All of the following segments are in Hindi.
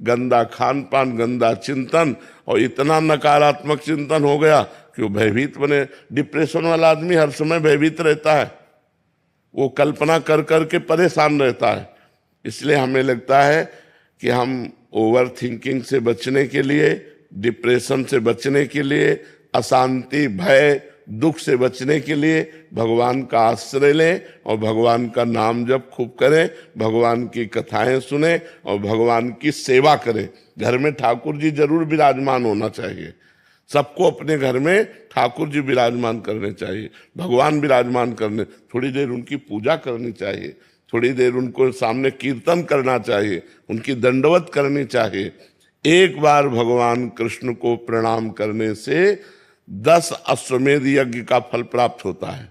गंदा खान पान, गंदा चिंतन, और इतना नकारात्मक चिंतन हो गया कि वो भयभीत बने। डिप्रेशन वाला आदमी हर समय भयभीत रहता है, वो कल्पना कर करके परेशान रहता है। इसलिए हमें लगता है कि हम ओवर थिंकिंग से बचने के लिए, डिप्रेशन से बचने के लिए, अशांति, भय, दुख से बचने के लिए भगवान का आश्रय लें और भगवान का नाम जप खूब करें, भगवान की कथाएं सुने और भगवान की सेवा करें। घर में ठाकुर जी जरूर विराजमान होना चाहिए। सबको अपने घर में ठाकुर जी विराजमान करने चाहिए, भगवान विराजमान करने, थोड़ी देर उनकी पूजा करनी चाहिए, थोड़ी देर उनको सामने कीर्तन करना चाहिए, उनकी दंडवत करनी चाहिए। एक बार भगवान कृष्ण को प्रणाम करने से 10 अश्वमेध यज्ञ का फल प्राप्त होता है।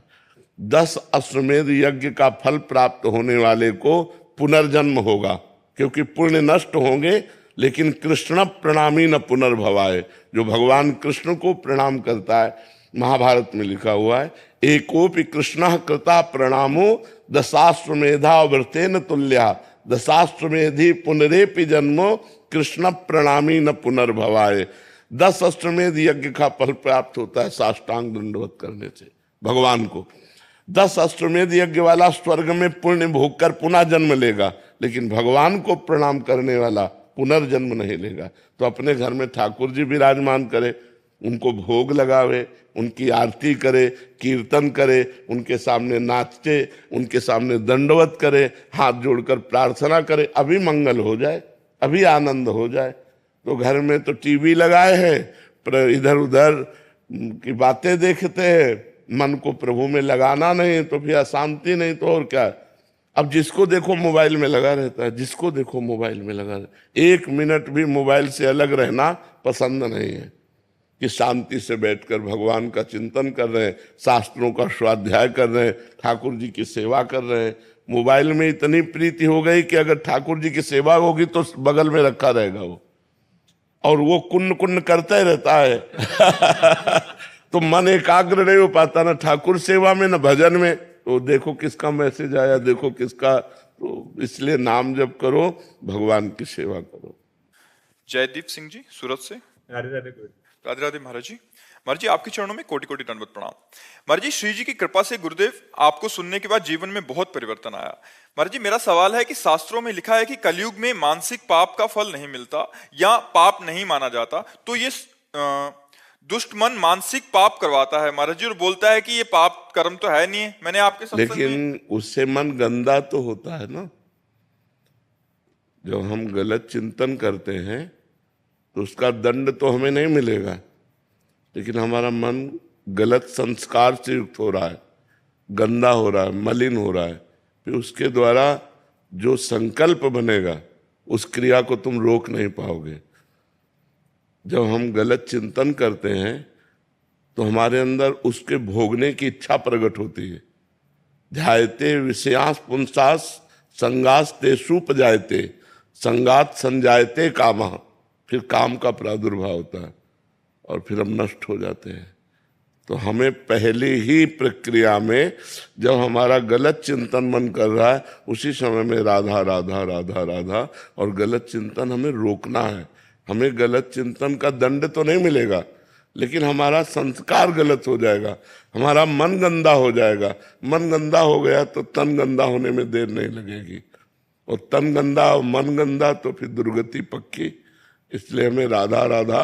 10 अश्वमेध यज्ञ का फल प्राप्त होने वाले को पुनर्जन्म होगा, क्योंकि पुण्य नष्ट होंगे, लेकिन कृष्ण प्रणामी न पुनर्भवाय। जो भगवान कृष्ण को प्रणाम करता है, महाभारत में लिखा हुआ है, एकोपि कृष्ण कृता प्रणामो दशाश्वमेधा व्रतेन तुल्या, दशाश्वमेधि पुनरेपि जन्मो कृष्ण प्रणामी न पुनर्भवाय। 10 अश्वमेध यज्ञ का फल प्राप्त होता है साष्टांग दंडवत करने से भगवान को। 10 अश्वमेध यज्ञ वाला स्वर्ग में पुण्य भोग कर पुनः जन्म लेगा, लेकिन भगवान को प्रणाम करने वाला पुनर्जन्म नहीं लेगा। तो अपने घर में ठाकुर जी विराजमान करे, उनको भोग लगावे, उनकी आरती करे, कीर्तन करे, उनके सामने नाचे, उनके सामने दंडवत करे, हाथ जोड़कर प्रार्थना करे, अभी मंगल हो जाए, अभी आनंद हो जाए। तो घर में तो टीवी लगाए हैं, पर इधर उधर की बातें देखते हैं, मन को प्रभु में लगाना नहीं, तो फिर अशांति नहीं तो और क्या। अब जिसको देखो मोबाइल में लगा रहता है, जिसको देखो मोबाइल में लगा रहता है। 1 मिनट भी मोबाइल से अलग रहना पसंद नहीं है, कि शांति से बैठकर भगवान का चिंतन कर रहे हैं, शास्त्रों का स्वाध्याय कर रहे हैं, ठाकुर जी की सेवा कर रहे हैं। मोबाइल में इतनी प्रीति हो गई कि अगर ठाकुर जी की सेवा होगी तो बगल में रखा रहेगा वो, और वो कुन्न कुन्न करता ही रहता है तो मन एकाग्र नहीं हो पाता ना ठाकुर सेवा में ना भजन में। तो देखो किसका मैसेज आया, देखो किसका। तो इसलिए नाम जप करो, भगवान की सेवा करो। जयदीप सिंह जी सूरत से। राधे राधे। राधे राधे महाराज जी। महाराज जी आपके चरणों में कोटि कोटि दंडवत प्रणाम। महाराज जी श्री जी की कृपा से गुरुदेव आपको सुनने के बाद जीवन में बहुत परिवर्तन आया। महाराज जी मेरा सवाल है कि शास्त्रों में लिखा है कि कलयुग में मानसिक पाप का फल नहीं मिलता या पाप नहीं माना जाता, तो ये दुष्ट मन मानसिक पाप करवाता है महाराज जी, और बोलता है कि ये पाप कर्म तो है नहीं है। मैंने आपके सत्संग लेकिन उससे मन गंदा तो होता है ना। जब हम गलत चिंतन करते हैं तो उसका दंड तो हमें नहीं मिलेगा, लेकिन हमारा मन गलत संस्कार से युक्त हो रहा है, गंदा हो रहा है, मलिन हो रहा है। फिर उसके द्वारा जो संकल्प बनेगा उस क्रिया को तुम रोक नहीं पाओगे। जब हम गलत चिंतन करते हैं तो हमारे अंदर उसके भोगने की इच्छा प्रकट होती है। ध्यायते विषयास पुंसास संगास तेषु उपजायते संगात संजायते कामः। फिर काम का प्रादुर्भाव होता है और फिर हम नष्ट हो जाते हैं। तो हमें पहली ही प्रक्रिया में जब हमारा गलत चिंतन मन कर रहा है, उसी समय में राधा राधा राधा राधा और गलत चिंतन हमें रोकना है। हमें गलत चिंतन का दंड तो नहीं मिलेगा, लेकिन हमारा संस्कार गलत हो जाएगा, हमारा मन गंदा हो जाएगा। मन गंदा हो गया तो तन गंदा होने में देर नहीं लगेगी, और तन गंदा और मन गंदा तो फिर दुर्गति पक्की। इसलिए हमें राधा राधा,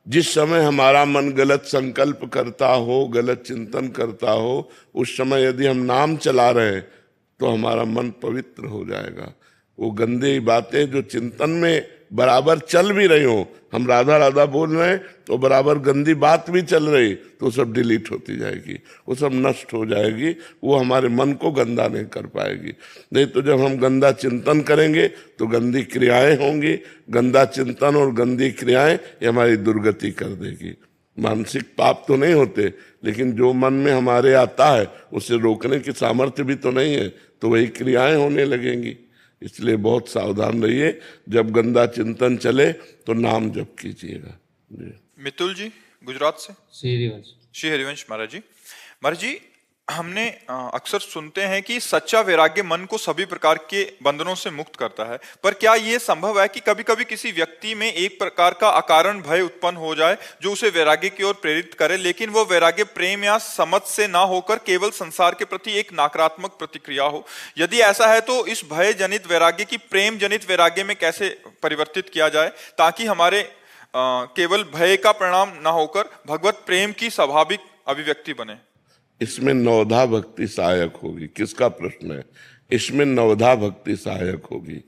जिस समय हमारा मन गलत संकल्प करता हो, गलत चिंतन करता हो, उस समय यदि हम नाम चला रहे हैं तो हमारा मन पवित्र हो जाएगा। वो गंदी बातें जो चिंतन में बराबर चल भी रही हो, हम राधा राधा बोल रहे हैं तो बराबर गंदी बात भी चल रही, तो सब डिलीट होती जाएगी, वो सब नष्ट हो जाएगी। वो हमारे मन को गंदा नहीं कर पाएगी। नहीं तो जब हम गंदा चिंतन करेंगे तो गंदी क्रियाएं होंगी। गंदा चिंतन और गंदी क्रियाएं ये हमारी दुर्गति कर देगी। मानसिक पाप तो नहीं होते, लेकिन जो मन में हमारे आता है उसे रोकने की सामर्थ्य भी तो नहीं है, तो वही क्रियाएं होने लगेंगी। इसलिए बहुत सावधान रहिए, जब गंदा चिंतन चले तो नाम जप कीजिएगा। मितुल जी गुजरात से। श्री हरिवंश। श्री हरिवंश महाराज जी। महाराज जी हमने अक्सर सुनते हैं कि सच्चा वैराग्य मन को सभी प्रकार के बंधनों से मुक्त करता है, पर क्या ये संभव है कि कभी-कभी किसी व्यक्ति में एक प्रकार का अकारण भय उत्पन्न हो जाए जो उसे वैराग्य की ओर प्रेरित करे, लेकिन वो वैराग्य प्रेम या समझ से ना होकर केवल संसार के प्रति एक नकारात्मक प्रतिक्रिया हो? यदि ऐसा है तो इस भय जनित वैराग्य की प्रेम जनित वैराग्य में कैसे परिवर्तित किया जाए ताकि हमारे केवल भय का परिणाम ना होकर भगवत प्रेम की स्वाभाविक अभिव्यक्ति बने? इसमें नवधा भक्ति सहायक होगी। किसका प्रश्न है? इसमें नवधा भक्ति सहायक होगी।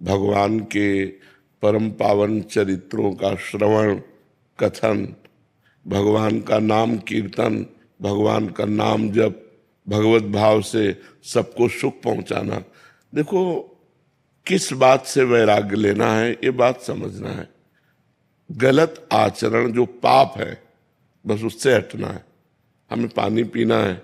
भगवान के परम पावन चरित्रों का श्रवण कथन, भगवान का नाम कीर्तन, भगवान का नाम जप, भगवत भाव से सबको सुख पहुंचाना। देखो, किस बात से वैराग्य लेना है ये बात समझना है। गलत आचरण जो पाप है बस उससे हटना है। हमें पानी पीना है,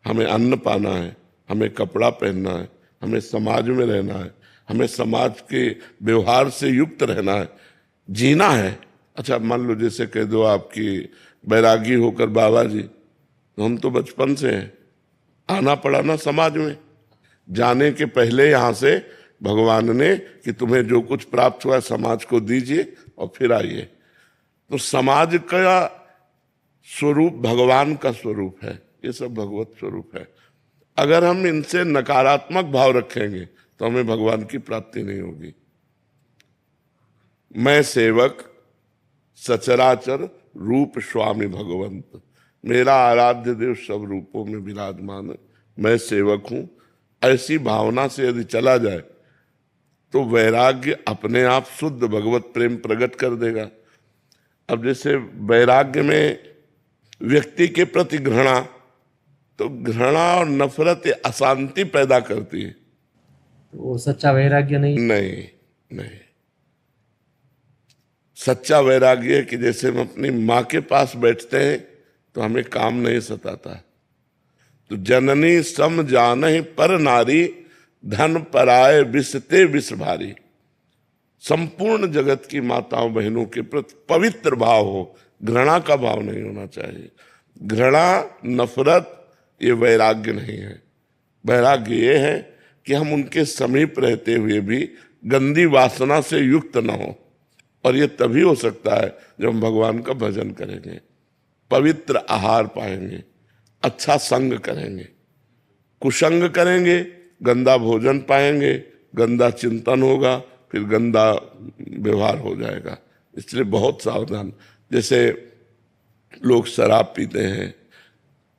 हमें अन्न पाना है, हमें कपड़ा पहनना है, हमें समाज में रहना है, हमें समाज के व्यवहार से युक्त रहना है, जीना है। अच्छा, मान लो जैसे कह दो आपकी बैरागी होकर बाबा जी, तो हम तो बचपन से हैं, आना पड़ा ना समाज में। जाने के पहले यहाँ से भगवान ने कि तुम्हें जो कुछ प्राप्त हुआ समाज को दीजिए और फिर आइए। तो समाज का स्वरूप भगवान का स्वरूप है, ये सब भगवत स्वरूप है। अगर हम इनसे नकारात्मक भाव रखेंगे तो हमें भगवान की प्राप्ति नहीं होगी। मैं सेवक सचराचर रूप स्वामी भगवंत, मेरा आराध्य देव सब रूपों में विराजमान है, मैं सेवक हूं। ऐसी भावना से यदि चला जाए तो वैराग्य अपने आप शुद्ध भगवत प्रेम प्रकट कर देगा। अब जैसे वैराग्य में व्यक्ति के प्रति घृणा, तो घृणा और नफरत अशांति पैदा करती है। वो सच्चा वैराग्य नहीं? नहीं नहीं, सच्चा वैराग्य है कि जैसे हम अपनी माँ के पास बैठते हैं तो हमें काम नहीं सताता। तो जननी सम जानहि पर नारी, धन पराए विषते विष भारी। संपूर्ण जगत की माताओं बहनों के प्रति पवित्र भाव हो, घृणा का भाव नहीं होना चाहिए। घृणा नफरत ये वैराग्य नहीं है। वैराग्य ये है कि हम उनके समीप रहते हुए भी गंदी वासना से युक्त न हो, और ये तभी हो सकता है जब हम भगवान का भजन करेंगे, पवित्र आहार पाएंगे, अच्छा संग करेंगे। कुसंग करेंगे, गंदा भोजन पाएंगे, गंदा चिंतन होगा, फिर गंदा व्यवहार हो जाएगा। इसलिए बहुत सावधान। जैसे लोग शराब पीते हैं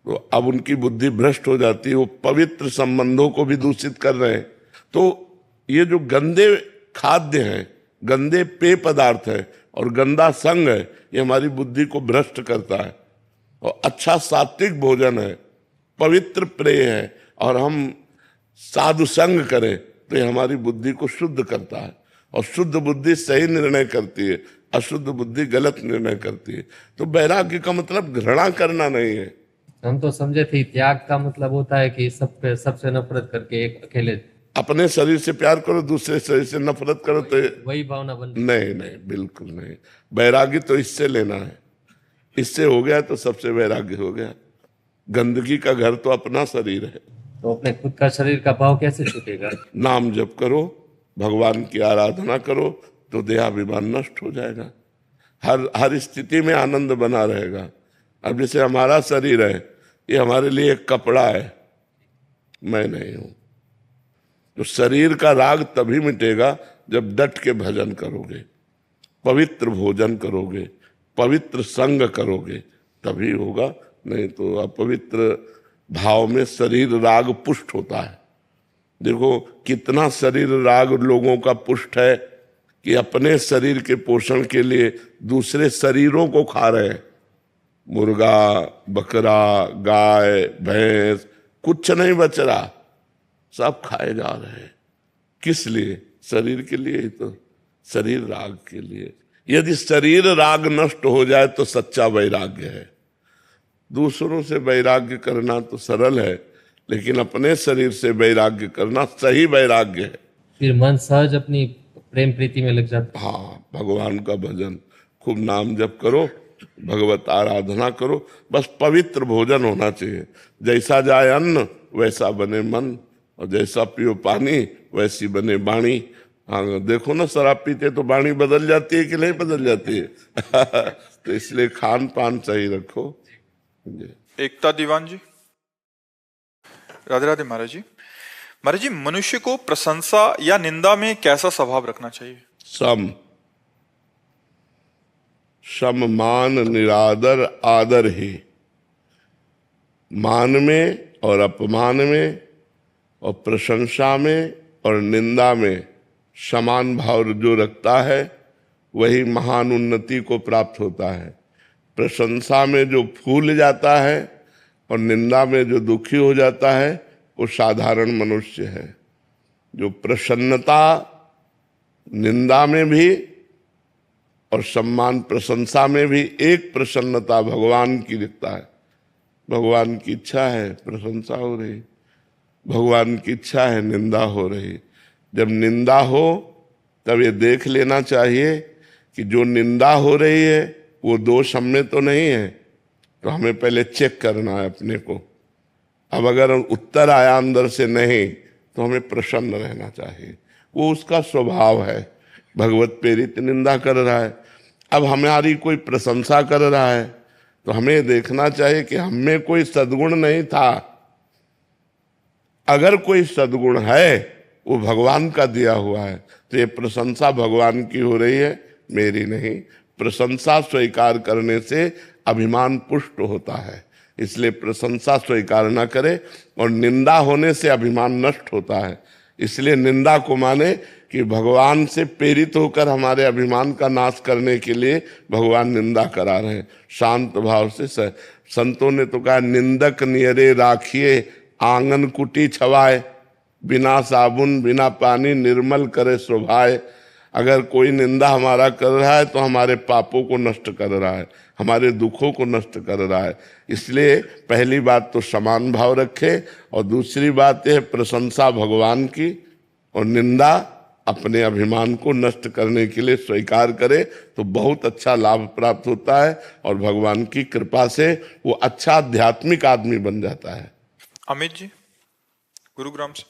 तो अब उनकी बुद्धि भ्रष्ट हो जाती है, वो पवित्र संबंधों को भी दूषित कर रहे हैं। तो ये जो गंदे खाद्य हैं, गंदे पेय पदार्थ है और गंदा संग है, ये हमारी बुद्धि को भ्रष्ट करता है। और अच्छा सात्विक भोजन है, पवित्र प्रेय है, और हम साधु संग करें तो ये हमारी बुद्धि को शुद्ध करता है। और शुद्ध बुद्धि सही निर्णय करती है, अशुद्ध बुद्धि गलत निर्णय करती है। तो वैराग्य का मतलब घृणा करना नहीं है। हम तो समझे थे त्याग का मतलब होता है कि सबसे नफरत करके एक अकेले अपने शरीर से प्यार करो, दूसरे शरीर से नफरत करो, तो वही भावना बन। नहीं नहीं, बिल्कुल नहीं। वैराग्य तो इससे लेना है, इससे हो गया तो सबसे वैराग्य हो गया। गंदगी का घर तो अपना शरीर है। तो अपने खुद का शरीर का भाव कैसे छूटेगा? नाम जप करो, भगवान की आराधना करो, तो देहाभिमान नष्ट हो जाएगा। हर स्थिति में आनंद बना रहेगा। अब जैसे हमारा शरीर है, ये हमारे लिए एक कपड़ा है, मैं नहीं हूं। तो शरीर का राग तभी मिटेगा जब डट के भजन करोगे, पवित्र भोजन करोगे, पवित्र संग करोगे, तभी होगा। नहीं तो अपवित्र भाव में शरीर राग पुष्ट होता है। देखो कितना शरीर राग लोगों का पुष्ट है कि अपने शरीर के पोषण के लिए दूसरे शरीरों को खा रहे हैं। मुर्गा, बकरा, गाय, भैंस, कुछ नहीं बच रहा, सब खाए जा रहे हैं। किस लिए? शरीर के लिए ही तो, शरीर राग के लिए। यदि शरीर राग नष्ट हो जाए तो सच्चा वैराग्य है। दूसरों से वैराग्य करना तो सरल है, लेकिन अपने शरीर से वैराग्य करना सही वैराग्य है। फिर मन सहज अपनी प्रेम प्रीति में लग जाता। हाँ, भगवान का भजन, खूब नाम जप करो, भगवत आराधना करो, बस पवित्र भोजन होना चाहिए। जैसा जाए अन्न वैसा बने मन, और जैसा पियो पानी वैसी बने वाणी। हाँ देखो ना, शराब पीते तो वाणी बदल जाती है कि नहीं बदल जाती है? तो इसलिए खान पान सही रखो। एकता दीवान जी। राधे राधे महाराज जी। महाराज जी, मनुष्य को प्रशंसा या निंदा में कैसा स्वभाव रखना चाहिए? सम मान निरादर आदर ही। मान में और अपमान में और प्रशंसा में और निंदा में समान भाव जो रखता है वही महान उन्नति को प्राप्त होता है। प्रशंसा में जो फूल जाता है और निंदा में जो दुखी हो जाता है वो साधारण मनुष्य है। जो प्रसन्नता निंदा में भी और सम्मान प्रशंसा में भी, एक प्रसन्नता भगवान की दिखता है। भगवान की इच्छा है प्रशंसा हो रही, भगवान की इच्छा है निंदा हो रही। जब निंदा हो तब ये देख लेना चाहिए कि जो निंदा हो रही है वो दोष हम में तो नहीं है, तो हमें पहले चेक करना है अपने को। अब अगर उत्तर आया अंदर से नहीं, तो हमें प्रसन्न रहना चाहिए, वो उसका स्वभाव है। भगवत प्रेरित निंदा कर रहा है, अब हमारी कोई प्रशंसा कर रहा है, तो हमें देखना चाहिए कि हम में कोई सद्गुण नहीं था। अगर कोई सद्गुण है वो भगवान का दिया हुआ है, तो ये प्रशंसा भगवान की हो रही है, मेरी नहीं। प्रशंसा स्वीकार करने से अभिमान पुष्ट होता है, इसलिए प्रशंसा स्वीकार न करे। और निंदा होने से अभिमान नष्ट होता है, इसलिए निंदा को माने कि भगवान से प्रेरित होकर हमारे अभिमान का नाश करने के लिए भगवान निंदा करा रहे हैं। शांत भाव से संतों ने तो कहा, निंदक नियरे राखिए आंगन कुटी छवाए, बिना साबुन बिना पानी निर्मल करे शोभाए। अगर कोई निंदा हमारा कर रहा है तो हमारे पापों को नष्ट कर रहा है, हमारे दुखों को नष्ट कर रहा है। इसलिए पहली बात तो समान भाव रखे, और दूसरी बात यह प्रशंसा भगवान की और निंदा अपने अभिमान को नष्ट करने के लिए स्वीकार करे, तो बहुत अच्छा लाभ प्राप्त होता है और भगवान की कृपा से वो अच्छा आध्यात्मिक आदमी बन जाता है। अमित जी, गुरुग्राम से।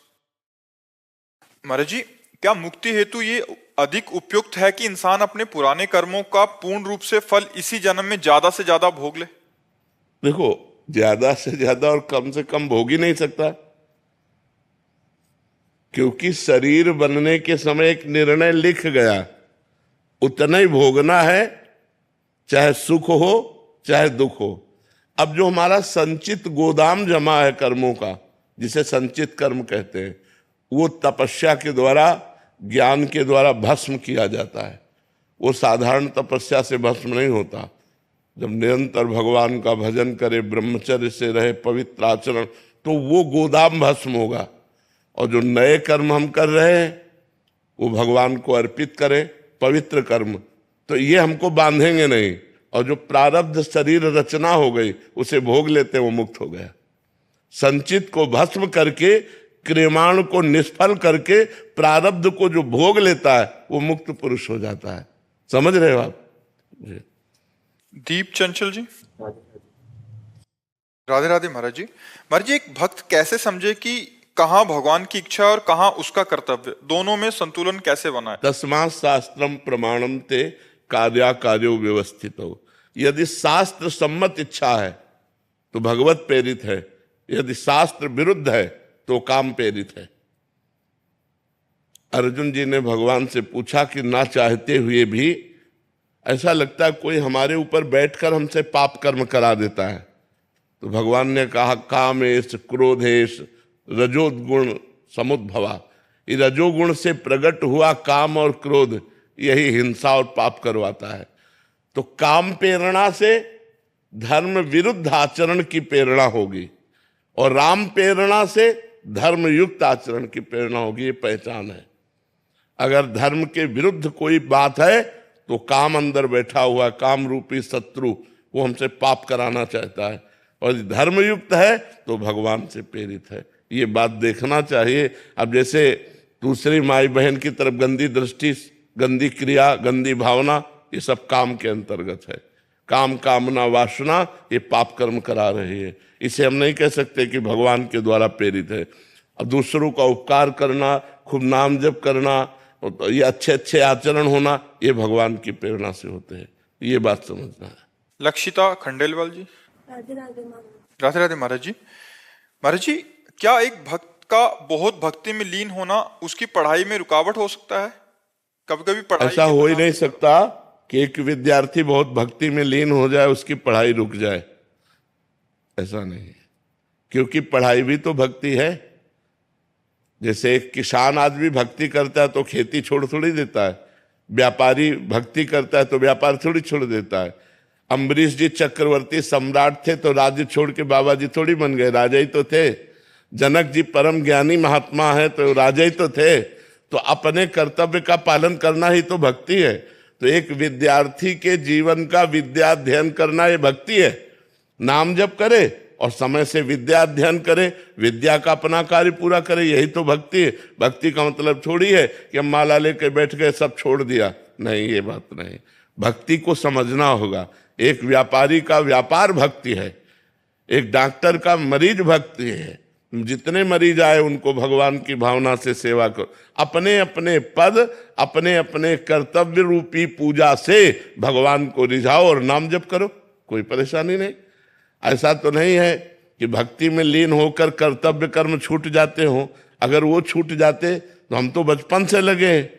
महाराज जी, क्या मुक्ति हेतु ये अधिक उपयुक्त है कि इंसान अपने पुराने कर्मों का पूर्ण रूप से फल इसी जन्म में ज्यादा से ज्यादा भोग ले? देखो, ज्यादा से ज्यादा और कम से कम भोग ही नहीं सकता, क्योंकि शरीर बनने के समय एक निर्णय लिख गया, उतना ही भोगना है, चाहे सुख हो चाहे दुख हो। अब जो हमारा संचित गोदाम जमा है कर्मों का, जिसे संचित कर्म कहते हैं, वो तपस्या के द्वारा ज्ञान के द्वारा भस्म किया जाता है। वो साधारण तपस्या से भस्म नहीं होता। जब निरंतर भगवान का भजन करे, ब्रह्मचर्य से रहे, पवित्र आचरण, तो वो गोदाम भस्म होगा। और जो नए कर्म हम कर रहे हैं वो भगवान को अर्पित करें, पवित्र कर्म, तो ये हमको बांधेंगे नहीं। और जो प्रारब्ध शरीर रचना हो गई उसे भोग लेते वो मुक्त हो गया। संचित को भस्म करके, क्रियमाण को निष्फल करके, प्रारब्ध को जो भोग लेता है वो मुक्त पुरुष हो जाता है। समझ रहे हो आप? दीप चंचल जी। राधे राधे महाराज जी। महाराज जी, एक भक्त कैसे समझे कि कहाँ भगवान की इच्छा और कहाँ उसका कर्तव्य, दोनों में संतुलन कैसे बनाए? तस्मात् शास्त्रम प्रमाणम ते कार्या कार्यो व्यवस्थित हो। यदि शास्त्र सम्मत इच्छा है तो भगवत प्रेरित है, यदि शास्त्र विरुद्ध है तो काम प्रेरित है। अर्जुन जी ने भगवान से पूछा कि ना चाहते हुए भी ऐसा लगता है कोई हमारे ऊपर बैठकर हमसे पाप कर्म करा देता है, तो भगवान ने कहा, कामेश क्रोधेश रजोगुण समुद्भवा। ये रजोगुण से प्रकट हुआ काम और क्रोध, यही हिंसा और पाप करवाता है। तो काम प्रेरणा से धर्म विरुद्ध आचरण की प्रेरणा होगी, और राम प्रेरणा से धर्म युक्त आचरण की प्रेरणा होगी। ये पहचान है। अगर धर्म के विरुद्ध कोई बात है तो काम अंदर बैठा हुआ, काम रूपी शत्रु, वो हमसे पाप कराना चाहता है। और धर्म युक्त है तो भगवान से प्रेरित है। ये बात देखना चाहिए। अब जैसे दूसरी माई बहन की तरफ गंदी दृष्टि, गंदी क्रिया, गंदी भावना, ये सब काम के अंतर्गत है। काम कामना वासना ये पाप कर्म करा रही है। इसे हम नहीं कह सकते कि भगवान के द्वारा प्रेरित है। अब दूसरों का उपकार करना, खूब नाम जप करना, तो ये अच्छे अच्छे आचरण होना, ये भगवान की प्रेरणा से होते हैं। ये बात समझना है। लक्षिता खंडेलवाल जी। राधे राधे महाराज। राधे राधे महाराज जी। महाराज जी, क्या एक भक्त का बहुत भक्ति में लीन होना उसकी पढ़ाई में रुकावट हो सकता है? कभी कभी पढ़ाई ऐसा के हो ही दौरान- नहीं सकता कि एक विद्यार्थी बहुत भक्ति में लीन हो जाए उसकी पढ़ाई रुक जाए। ऐसा नहीं है, क्योंकि पढ़ाई भी तो भक्ति है। जैसे एक किसान आदमी भक्ति करता है तो खेती छोड़ थोड़ी देता है, व्यापारी भक्ति करता है तो व्यापार थोड़ी छोड़ देता है। अम्बरीश जी चक्रवर्ती सम्राट थे तो राज्य छोड़ के बाबा जी थोड़ी बन गए, राजा ही तो थे। जनक जी परम ज्ञानी महात्मा है तो राजा ही तो थे। तो अपने कर्तव्य का पालन करना ही तो भक्ति है। तो एक विद्यार्थी के जीवन का विद्या अध्ययन करना ये भक्ति है। नाम जप करे और समय से विद्या अध्ययन करे, विद्या का अपना कार्य पूरा करे, यही तो भक्ति है। भक्ति का मतलब थोड़ी है कि हम माला लेके बैठ गए सब छोड़ दिया, नहीं, ये बात नहीं। भक्ति को समझना होगा। एक व्यापारी का व्यापार भक्ति है, एक डॉक्टर का मरीज भक्ति है। जितने मरीज आए उनको भगवान की भावना से सेवा करो। अपने अपने पद, अपने अपने कर्तव्य रूपी पूजा से भगवान को रिझाओ और नाम जप करो, कोई परेशानी नहीं। ऐसा तो नहीं है कि भक्ति में लीन होकर कर्तव्य कर्म छूट जाते हो। अगर वो छूट जाते तो हम तो बचपन से लगे हैं,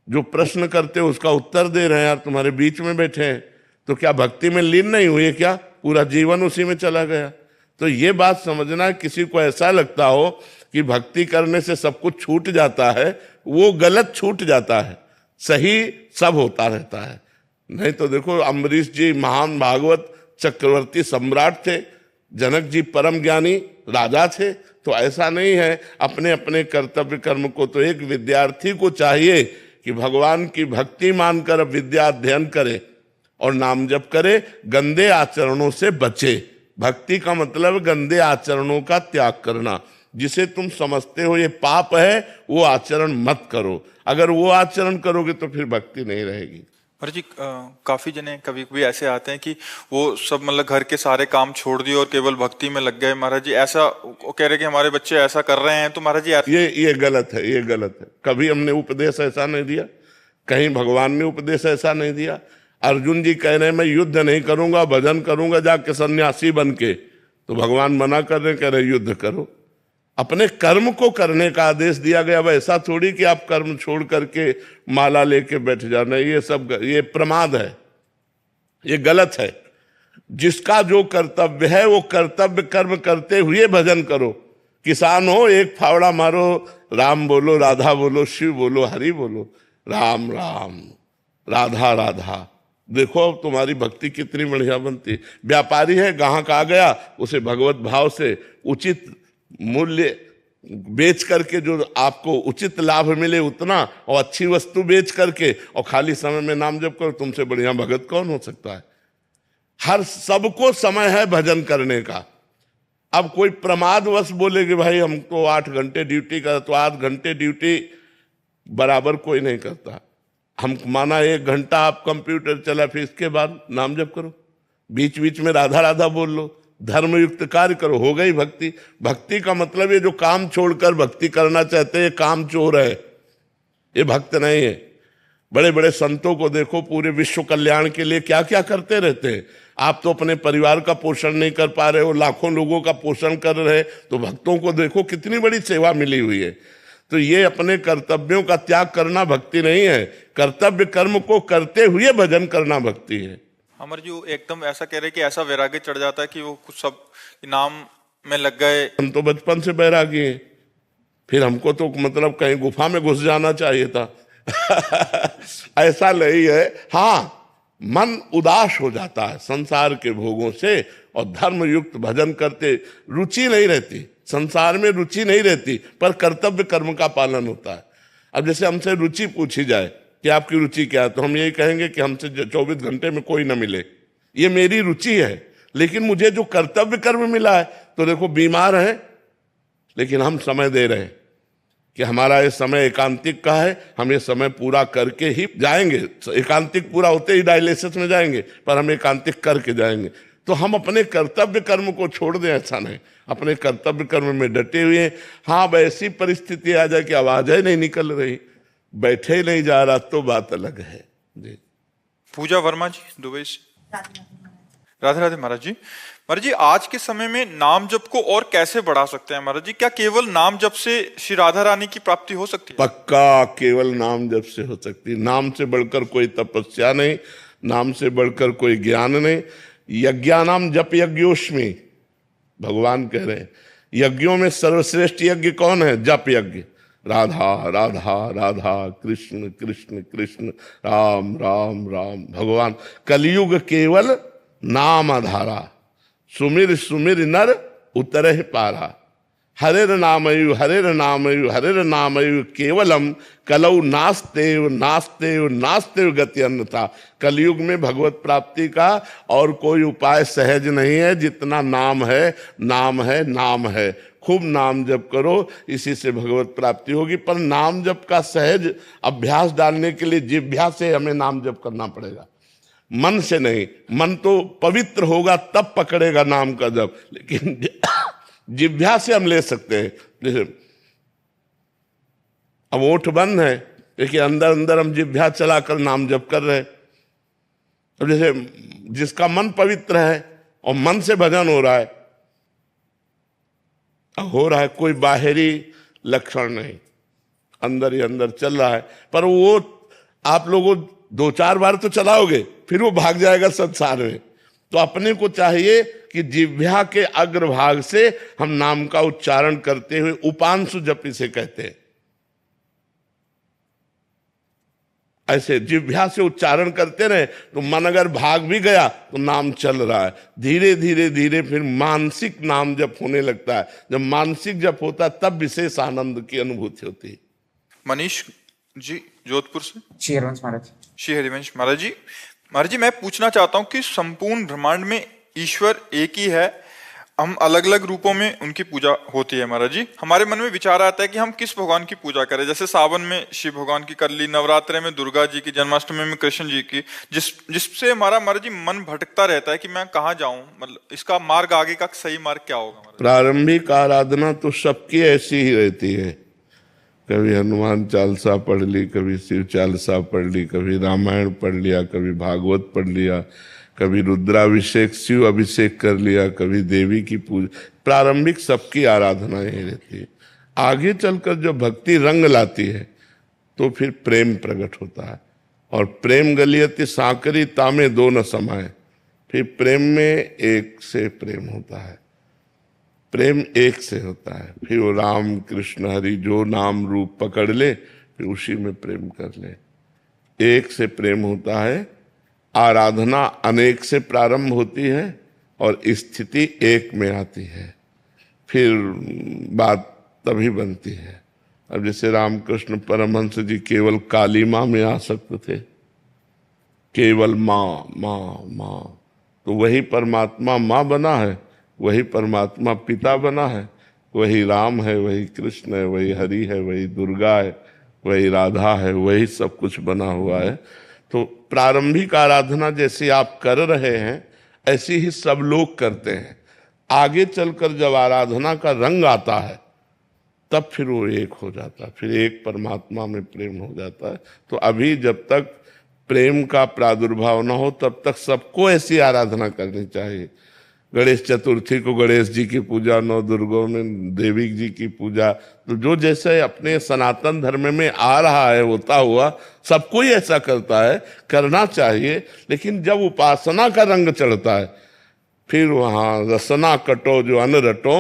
जो प्रश्न करते हो उसका उत्तर दे रहे हैं, यार तुम्हारे बीच में बैठे हैं, तो क्या भक्ति में लीन नहीं हुए? क्या पूरा जीवन उसी में चला गया? तो ये बात समझना, किसी को ऐसा लगता हो कि भक्ति करने से सब कुछ छूट जाता है, वो गलत छूट जाता है, सही सब होता रहता है। नहीं तो देखो, अम्बरीश जी महान भागवत चक्रवर्ती सम्राट थे, जनक जी परम ज्ञानी राजा थे। तो ऐसा नहीं है, अपने अपने कर्तव्य कर्म को तो एक विद्यार्थी को चाहिए कि भगवान की भक्ति मानकर विद्या अध्ययन करे और नाम जप करे, गंदे आचरणों से बचे। भक्ति का मतलब गंदे आचरणों का त्याग करना। जिसे तुम समझते हो ये पाप है, वो आचरण मत करो। अगर वो आचरण करोगे तो फिर भक्ति नहीं रहेगी। महाराज जी, काफी जने कभी कभी ऐसे आते हैं कि वो सब मतलब घर के सारे काम छोड़ दिए और केवल भक्ति में लग गए। महाराज जी, ऐसा वो कह रहे कि हमारे बच्चे ऐसा कर रहे हैं, तो महाराज जी ये गलत है, ये गलत है। कभी हमने उपदेश ऐसा नहीं दिया, कहीं भगवान ने उपदेश ऐसा नहीं दिया। अर्जुन जी कह रहे हैं मैं युद्ध नहीं करूंगा, भजन करूंगा जाके सन्यासी बन के, तो भगवान मना कर रहे, कह रहे युद्ध करो। अपने कर्म को करने का आदेश दिया गया। वह ऐसा थोड़ी कि आप कर्म छोड़ करके माला लेके बैठ जाना, ये प्रमाद है, ये गलत है। जिसका जो कर्तव्य है वो कर्तव्य कर्म करते हुए भजन करो। किसान हो, एक फावड़ा मारो, राम बोलो, राधा बोलो, शिव बोलो, हरि बोलो, राम राम राधा राधा, देखो अब तुम्हारी भक्ति कितनी बढ़िया बनती। व्यापारी है, ग्राहक आ गया, उसे भगवत भाव से उचित मूल्य बेच करके जो आपको उचित लाभ मिले उतना, और अच्छी वस्तु बेच करके और खाली समय में नाम जप करो, तुमसे बढ़िया भगत कौन हो सकता है? हर सबको समय है भजन करने का। अब कोई प्रमादवश बोले कि भाई हमको 8 घंटे ड्यूटी कर, तो 8 घंटे ड्यूटी बराबर कोई नहीं करता। हम माना 1 घंटा आप कंप्यूटर चला, फिर इसके बाद नाम जप करो, बीच बीच में राधा राधा बोल लो, धर्मयुक्त कार्य करो, हो गई भक्ति। भक्ति का मतलब ये जो काम छोड़कर भक्ति करना चाहते हैं, काम चोर है, ये भक्त नहीं है। बड़े बड़े संतों को देखो, पूरे विश्व कल्याण के लिए क्या क्या करते रहते हैं। आप तो अपने परिवार का पोषण नहीं कर पा रहे हो, लाखों लोगों का पोषण कर रहे, तो भक्तों को देखो कितनी बड़ी सेवा मिली हुई है। तो ये अपने कर्तव्यों का त्याग करना भक्ति नहीं है, कर्तव्य कर्म को करते हुए भजन करना भक्ति है। अमर जी एकदम ऐसा कह रहे कि ऐसा वैराग्य चढ़ जाता है कि वो कुछ सब नाम में लग गए। हम तो बचपन से बैरागी हैं, फिर हमको तो मतलब कहीं गुफा में घुस जाना चाहिए था। ऐसा नहीं है। हाँ, मन उदास हो जाता है संसार के भोगों से, और धर्मयुक्त भजन करते रुचि नहीं रहती, संसार में रुचि नहीं रहती, पर कर्तव्य कर्म का पालन होता है। अब जैसे हमसे रुचि पूछी जाए कि आपकी रुचि क्या है, तो हम यही कहेंगे कि हमसे 24 घंटे में कोई ना मिले, ये मेरी रुचि है। लेकिन मुझे जो कर्तव्य कर्म मिला है, तो देखो बीमार है लेकिन हम समय दे रहे हैं, कि हमारा ये समय एकांतिक का है, हम ये समय पूरा करके ही जाएंगे। एकांतिक पूरा होते ही डायलिसिस में जाएंगे, पर हम एकांतिक करके जाएंगे। तो हम अपने कर्तव्य कर्म को छोड़ दें, ऐसा नहीं, अपने कर्तव्य कर्म में डटे हुए हैं। हाँ, अब ऐसी परिस्थिति आ जाए कि आवाजें नहीं निकल रही, बैठे ही नहीं जा रहा, तो बात अलग है जी। पूजा वर्मा जी, दुबई से। राधे राधे महाराज जी। महाराज जी, आज के समय में नाम जप को और कैसे बढ़ा सकते हैं महाराज जी? क्या केवल नाम जप से श्री राधा रानी की प्राप्ति हो सकती है? पक्का केवल नाम जप से हो सकती है। नाम से बढ़कर कोई तपस्या नहीं, नाम से बढ़कर कोई ज्ञान नहीं। यज्ञानाम जप यज्ञोष्मी, भगवान कह रहे हैं यज्ञों में सर्वश्रेष्ठ यज्ञ कौन है? जप यज्ञ। राधा राधा राधा, कृष्ण कृष्ण कृष्ण, राम राम राम। भगवान कलयुग केवल नाम आधारा, सुमिर सुमिर नर उतरहि पारा। हरेर नामयु हरेर नामयु हरेर नामयु केवलम कलौ नास्तेव नास्तेव नास्तेव गति अन्यथा। कलयुग में भगवत प्राप्ति का और कोई उपाय सहज नहीं है जितना नाम है, नाम है, नाम है। खूब नाम जप करो, इसी से भगवत प्राप्ति होगी। पर नाम जप का सहज अभ्यास डालने के लिए जिह्वा से हमें नाम जप करना पड़ेगा, मन से नहीं। मन तो पवित्र होगा तब पकड़ेगा नाम का जप, लेकिन जिह्वा से हम ले सकते हैं। जैसे अब ओठ बंद है, लेकिन अंदर अंदर हम जिह्वा चलाकर नाम जप कर रहे हैं। अब जैसे जिसका मन पवित्र है और मन से भजन हो रहा है, कोई बाहरी लक्षण नहीं, अंदर ही अंदर चल रहा है। पर वो आप लोगों 2-4 बार तो चलाओगे, फिर वो भाग जाएगा संसार में। तो अपने को चाहिए कि जिह्वा के अग्रभाग से हम नाम का उच्चारण करते हुए, उपांशु जप इसे कहते हैं, ऐसे जिह्वा से उच्चारण करते रहे तो मन अगर भाग भी गया तो नाम चल रहा है। धीरे धीरे धीरे फिर मानसिक नाम जप होने लगता है। जब मानसिक जप होता है तब विशेष आनंद की अनुभूति होती है। मनीष जी, जोधपुर से। श्री हरिवंश महाराज। श्री हरिवंश महाराज जी। महाराज जी, मैं पूछना चाहता हूँ कि संपूर्ण ब्रह्मांड में ईश्वर एक ही है, हम अलग अलग रूपों में उनकी पूजा होती है। महाराज जी, हमारे मन में विचार आता है कि हम किस भगवान की पूजा करें। जैसे सावन में शिव भगवान की कर ली, नवरात्रे में दुर्गा जी की, जन्माष्टमी में कृष्ण जी की, जिससे हमारा महाराज जी मन भटकता रहता है कि मैं कहाँ जाऊं, मतलब इसका मार्ग, आगे का सही मार्ग क्या होगा? महाराज, प्रारंभिक आराधना तो सबकी ऐसी ही रहती है। कभी हनुमान चालीसा पढ़ ली, कभी शिव चालीसा पढ़ ली, कभी रामायण पढ़ लिया, कभी भागवत पढ़ लिया, कभी रुद्राभिषेक शिव अभिषेक कर लिया, कभी देवी की पूजा। प्रारंभिक सबकी आराधना यही रहती है। आगे चलकर जो भक्ति रंग लाती है तो फिर प्रेम प्रकट होता है। और प्रेम गलियति सांकरी तामे दो न समाये, फिर प्रेम में एक से प्रेम होता है, प्रेम एक से होता है। फिर वो राम कृष्ण हरि जो नाम रूप पकड़ ले, फिर उसी में प्रेम कर ले। एक से प्रेम होता है। आराधना अनेक से प्रारंभ होती है और स्थिति एक में आती है, फिर बात तभी बनती है। अब जैसे रामकृष्ण परमहंस जी केवल काली माँ में आसक्त थे, केवल माँ माँ माँ, तो वही परमात्मा माँ बना है, वही परमात्मा पिता बना है, वही राम है, वही कृष्ण है, वही हरि है, वही दुर्गा है, वही राधा है, वही सब कुछ बना हुआ है। तो प्रारंभिक आराधना जैसे आप कर रहे हैं ऐसी ही सब लोग करते हैं। आगे चलकर जब आराधना का रंग आता है तब फिर वो एक हो जाता है, फिर एक परमात्मा में प्रेम हो जाता है। तो अभी जब तक प्रेम का प्रादुर्भाव न हो तब तक सबको ऐसी आराधना करनी चाहिए। गणेश चतुर्थी को गणेश जी की पूजा, 9 दुर्गों में देवी जी की पूजा, तो जो जैसे अपने सनातन धर्म में आ रहा है होता हुआ सबको ही ऐसा करता है, करना चाहिए। लेकिन जब उपासना का रंग चढ़ता है फिर वहाँ रसना कटो जो अन रटो,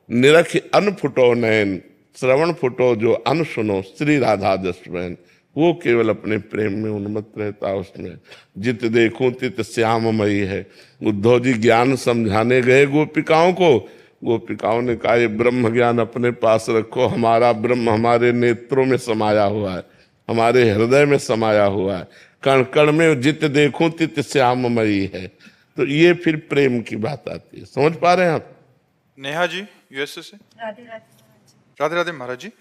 निरख अन फुटो नयन, श्रवण फुटो जो अन सुनो, श्री राधा जसवैन। वो केवल अपने प्रेम में उन्मत्त रहता है। उसमें जित देखूं तित श्याममयी है। उद्धव जी ज्ञान समझाने गए गोपिकाओं को, गोपिकाओं ने कहा ये ब्रह्म ज्ञान अपने पास रखो, हमारा ब्रह्म हमारे नेत्रों में समाया हुआ है, हमारे हृदय में समाया हुआ है, कण कण में जित देखूं तित श्याममयी है। तो ये फिर प्रेम की बात आती है। समझ पा रहे हैं आप? नेहा जी, यूएसए से। राधे राधे। राधे राधे महाराज जी।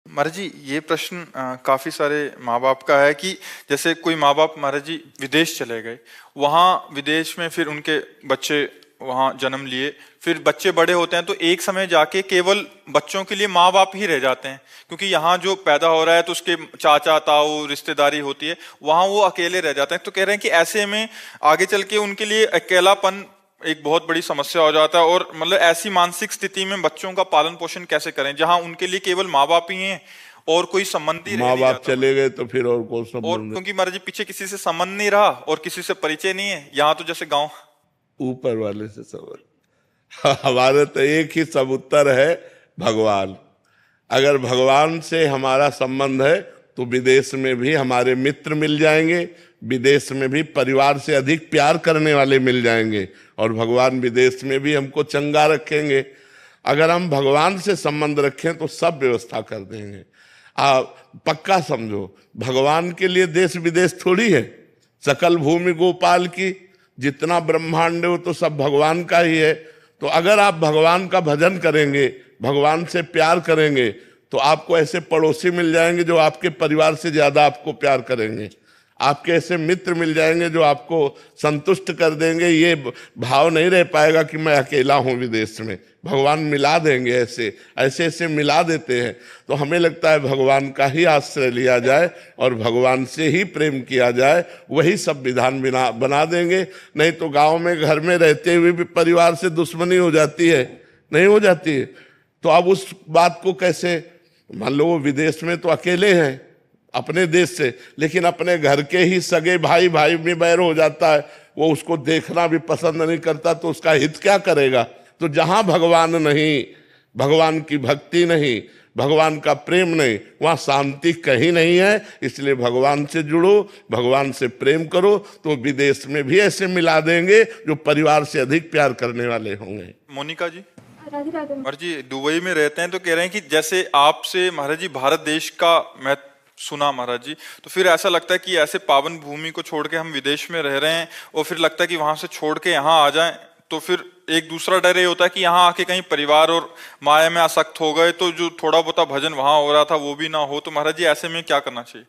महाराज जी ये प्रश्न काफी सारे माँ बाप का है कि जैसे कोई माँ बाप महाराज जी विदेश चले गए, वहाँ विदेश में फिर उनके बच्चे वहाँ जन्म लिए, फिर बच्चे बड़े होते हैं तो एक समय जाके केवल बच्चों के लिए माँ बाप ही रह जाते हैं, क्योंकि यहाँ जो पैदा हो रहा है तो उसके चाचा ताऊ रिश्तेदारी होती है, वहाँ वो अकेले रह जाते हैं। तो कह रहे हैं कि ऐसे में आगे चल के उनके लिए अकेलापन एक बहुत बड़ी समस्या हो जाता है, और मतलब ऐसी मानसिक स्थिति में बच्चों का पालन पोषण कैसे करें जहां उनके लिए केवल माँ बाप ही हैं और कोई संबंध ही रह माँ नहीं बाप जाता। चले गए तो फिर और कौन और संबंध? क्योंकि महाराज जी पीछे किसी से संबंध नहीं रहा और किसी से परिचय नहीं है, यहाँ तो जैसे गांव। ऊपर वाले से सवाल। हमारे तो एक ही सब उत्तर है, भगवान। अगर भगवान से हमारा संबंध है तो विदेश में भी हमारे मित्र मिल जाएंगे, विदेश में भी परिवार से अधिक प्यार करने वाले मिल जाएंगे, और भगवान विदेश में भी हमको चंगा रखेंगे। अगर हम भगवान से संबंध रखें तो सब व्यवस्था कर देंगे। पक्का समझो, भगवान के लिए देश विदेश थोड़ी है। सकल भूमि गोपाल की, जितना ब्रह्मांड हो तो सब भगवान का ही है। तो अगर आप भगवान का भजन करेंगे, भगवान से प्यार करेंगे, तो आपको ऐसे पड़ोसी मिल जाएंगे जो आपके परिवार से ज्यादा आपको प्यार करेंगे। आपके ऐसे मित्र मिल जाएंगे जो आपको संतुष्ट कर देंगे। ये भाव नहीं रह पाएगा कि मैं अकेला हूं विदेश में। भगवान मिला देंगे, ऐसे ऐसे ऐसे मिला देते हैं। तो हमें लगता है भगवान का ही आश्रय लिया जाए और भगवान से ही प्रेम किया जाए, वही सब विधान बना देंगे। नहीं तो गांव में घर में रहते हुए भी परिवार से दुश्मनी हो जाती है, नहीं हो जाती है? तो अब उस बात को कैसे, मान लो वो विदेश में तो अकेले हैं अपने देश से, लेकिन अपने घर के ही सगे भाई भाई में बैर हो जाता है, वो उसको देखना भी पसंद नहीं करता, तो उसका हित क्या करेगा? तो जहां भगवान नहीं, भगवान की भक्ति नहीं, भगवान का प्रेम नहीं, वहां शांति कहीं नहीं है। इसलिए भगवान से जुड़ो, भगवान से प्रेम करो, तो विदेश में भी ऐसे मिला देंगे जो परिवार से अधिक प्यार करने वाले होंगे। मोनिका जी, राधे राधे। महाराज जी दुबई में रहते हैं तो कह रहे हैं कि जैसे आपसे महाराज जी भारत देश का मैं सुना महाराज जी, तो फिर ऐसा लगता है कि ऐसे पावन भूमि को छोड़ के हम विदेश में रह रहे हैं, और फिर लगता है कि वहां से छोड़ के यहाँ आ जाएं, तो फिर एक दूसरा डर ये होता है कि यहाँ आके कहीं परिवार और माया में आसक्त हो गए तो जो थोड़ा बहुत भजन वहां हो रहा था वो भी ना हो। तो महाराज जी ऐसे में क्या करना चाहिए?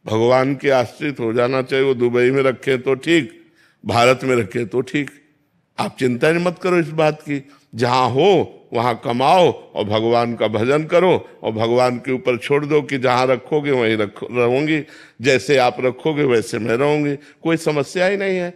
भगवान के आश्रित हो जाना चाहिए। वो दुबई में रखे तो ठीक, भारत में रखे तो ठीक। आप चिंता नहीं मत करो इस बात की, जहां हो वहां कमाओ और भगवान का भजन करो, और भगवान के ऊपर छोड़ दो कि जहां रखोगे वहीं रहूंगी, जैसे आप रखोगे वैसे मैं रहूंगी, कोई समस्या ही नहीं है।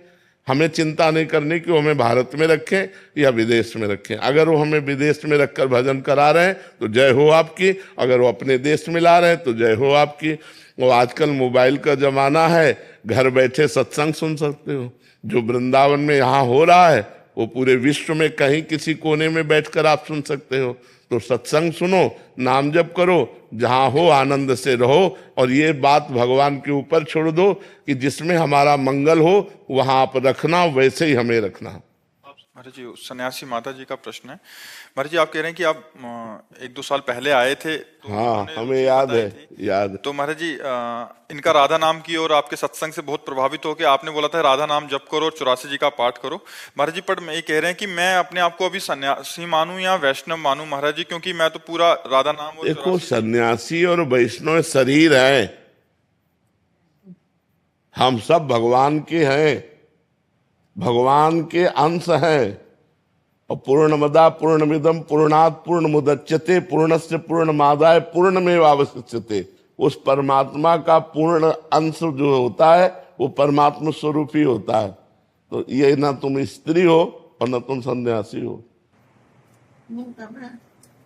हमें चिंता नहीं करनी कि वो हमें भारत में रखें या विदेश में रखें। अगर वो हमें विदेश में रखकर भजन करा रहे हैं तो जय हो आपकी, अगर वो अपने देश में ला रहे हैं तो जय हो आपकी। वो आजकल मोबाइल का जमाना है, घर बैठे सत्संग सुन सकते हो। जो वृंदावन में यहाँ हो रहा है वो पूरे विश्व में कहीं किसी कोने में बैठकर आप सुन सकते हो। तो सत्संग सुनो, नाम जप करो, जहां हो आनंद से रहो, और ये बात भगवान के ऊपर छोड़ दो कि जिसमें हमारा मंगल हो वहां आप रखना, वैसे ही हमें रखना। महाराज जी सन्यासी माता जी का प्रश्न है। महाराज जी आप कह रहे हैं कि आप 1-2 साल पहले आए थे तो हाँ, उन्होंने हमें रुचि याद बताई है, थी। याद। तो महाराज जी इनका राधा नाम की और आपके सत्संग से बहुत प्रभावित होकर आपने बोला था राधा नाम जप करो और 84 जी का पाठ करो। महाराज जी पर ये कह रहे हैं कि मैं अपने आप को अभी सन्यासी मानूं या वैष्णव मानूं महाराज जी, क्योंकि मैं तो पूरा राधा नाम और देखो, सन्यासी और वैष्णव शरीर है, हम सब भगवान के हैं, भगवान के अंश हैं। और पूर्णमदा पूर्णमिदम पूर्णात् पूर्णमुदच्यते पूर्णस्य पूर्णमादाय पूर्णमेवावशिष्यते। उस परमात्मा का पूर्ण अंश जो होता है वो परमात्मा स्वरूप ही होता है। तो ये ना तुम स्त्री हो और ना तुम सन्यासी हो। नहीं बाबा,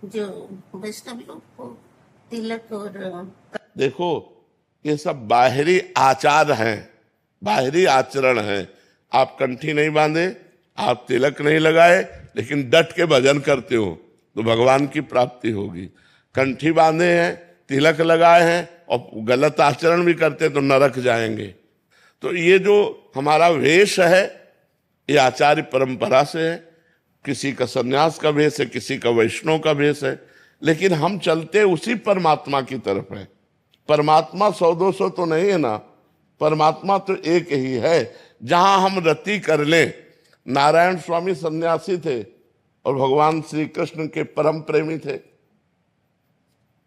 जो वैष्णव लोग को तिलक और देखो, ये सब बाहरी आचार हैं, बाहरी आचरण हैं। आप कंठी नहीं बांधे, आप तिलक नहीं लगाए, लेकिन डट के भजन करते हो तो भगवान की प्राप्ति होगी। कंठी बांधे हैं, तिलक लगाए हैं और गलत आचरण भी करते तो नरक जाएंगे। तो ये जो हमारा वेश है ये आचार्य परंपरा से है। किसी का सन्यास का वेश है, किसी का वैष्णव का वेश है, लेकिन हम चलते उसी परमात्मा की तरफ है। परमात्मा 100-200 तो नहीं है ना, परमात्मा तो एक ही है। जहां हम रति कर लें, नारायण स्वामी सन्यासी थे और भगवान श्री कृष्ण के परम प्रेमी थे।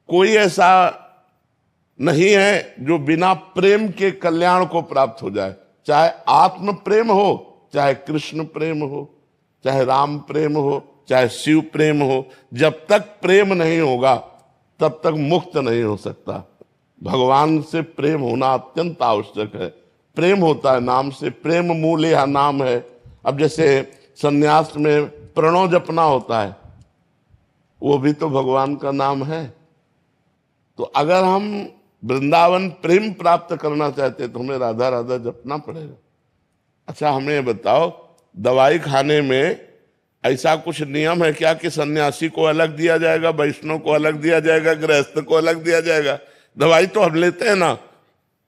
कोई ऐसा नहीं है जो बिना प्रेम के कल्याण को प्राप्त हो जाए। चाहे आत्म प्रेम हो, चाहे कृष्ण प्रेम हो, चाहे राम प्रेम हो, चाहे शिव प्रेम हो, जब तक प्रेम नहीं होगा तब तक मुक्त नहीं हो सकता। भगवान से प्रेम होना अत्यंत आवश्यक है। प्रेम होता है नाम से, प्रेम मूल यह नाम है। अब जैसे संन्यास में प्रणव जपना होता है, वो भी तो भगवान का नाम है। तो अगर हम वृंदावन प्रेम प्राप्त करना चाहते तो हमें राधा राधा जपना पड़ेगा। अच्छा, हमें ये बताओ, दवाई खाने में ऐसा कुछ नियम है क्या कि सन्यासी को अलग दिया जाएगा, वैष्णव को अलग दिया जाएगा, गृहस्थ को अलग दिया जाएगा? दवाई तो हम लेते हैं ना,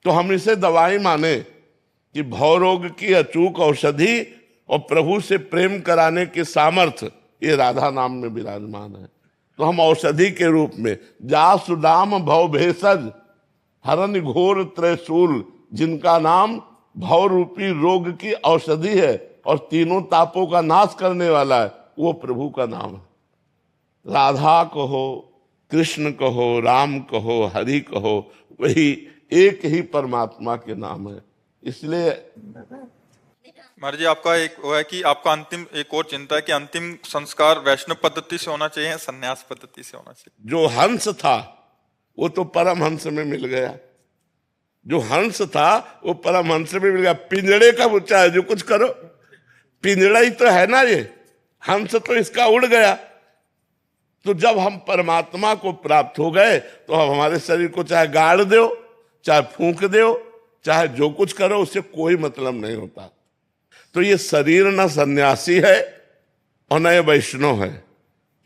तो हम इसे दवाई माने कि भवरोग की अचूक औषधि और प्रभु से प्रेम कराने के सामर्थ्य ये राधा नाम में विराजमान है। तो हम औषधि के रूप में जासुदाम भव भेषज हरन घोर त्रैशूल, जिनका नाम भव रूपी रोग की औषधि है और तीनों तापों का नाश करने वाला है, वो प्रभु का नाम है। राधा कहो, कृष्ण कहो, राम कहो, हरि कहो, वही एक ही परमात्मा के नाम है। इसलिए महाराज जी, आपका एक वो है कि आपका अंतिम एक और चिंता है कि अंतिम संस्कार वैष्णव पद्धति से होना चाहिए या संन्यास पद्धति से होना चाहिए? जो हंस था वो तो परम हंस में मिल गया। जो हंस था वो परम हंस में मिल गया। पिंजड़े का बच्चा है, जो कुछ करो, पिंजड़ा ही तो है ना ये, हंस तो इसका उड़ गया। तो जब हम परमात्मा को प्राप्त हो गए तो अब हमारे शरीर को चाहे गाड़ दो, चाहे फूंक दो, चाहे जो कुछ करो, उससे कोई मतलब नहीं होता। तो ये शरीर न सन्यासी है और न ये वैष्णव है।